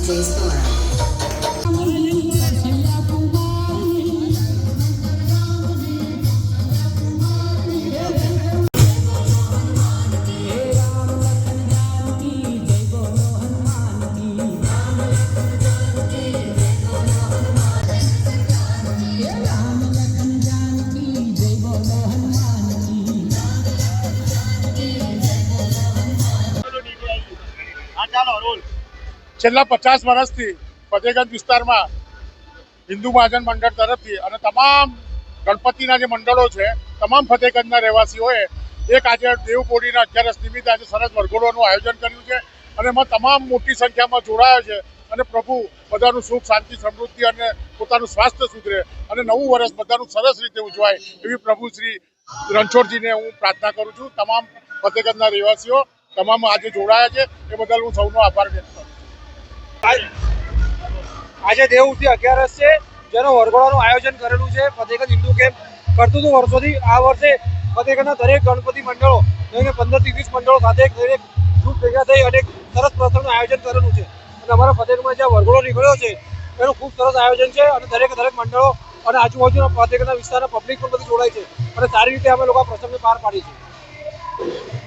Stora. છેલ્લા 50 વર્ષથી ફતેહગંજ વિસ્તારમાં હિન્દુ મહાજન મંડળ તરફથી અને તમામ ગણપતિના જે મંડળો છે, તમામ ફતેહગંજના રહેવાસીઓએ એક આજે દેવપોળીના અગિયારસ નિમિત્તે આજે સરસ વરઘોડોનું આયોજન કર્યું છે અને એમાં તમામ મોટી સંખ્યામાં જોડાયો છે અને પ્રભુ બધાનું સુખ શાંતિ સમૃદ્ધિ અને પોતાનું સ્વાસ્થ્ય સુધરે અને નવું વર્ષ બધાનું સરસ રીતે ઉજવાય એવી પ્રભુ શ્રી રણછોડજીને હું પ્રાર્થના કરું છું. તમામ ફતેહગંજના રહેવાસીઓ તમામ આજે જોડાયા છે એ બદલ હું સૌનો આભાર વ્યક્ત કરું છું. આજે દેવઉઠી 11 છે, જેનો વરઘોડાનું આયોજન કરેલું છે. ફતેહગંજ હિન્દુ કેમ્પ કરતું હતું વર્ષોથી. આ વર્ષે ફતેહગંજના દરેક ગણપતિ મંડળો 15 થી 20 મંડળો સાથે દરેક ગ્રુપ ભેગા થઈ અને સરસ પ્રસંગનું આયોજન કરેલું છે. અને અમારા ફતેહગંજમાં જ્યાં વરઘોડો નીકળ્યો છે એનું ખૂબ સરસ આયોજન છે અને દરેક મંડળો અને આજુબાજુના ફતેહગંજના વિસ્તારના પબ્લિક પણ બધી જોડાય છે અને સારી રીતે અમે લોકો આ પ્રસંગને પાર પાડી છે.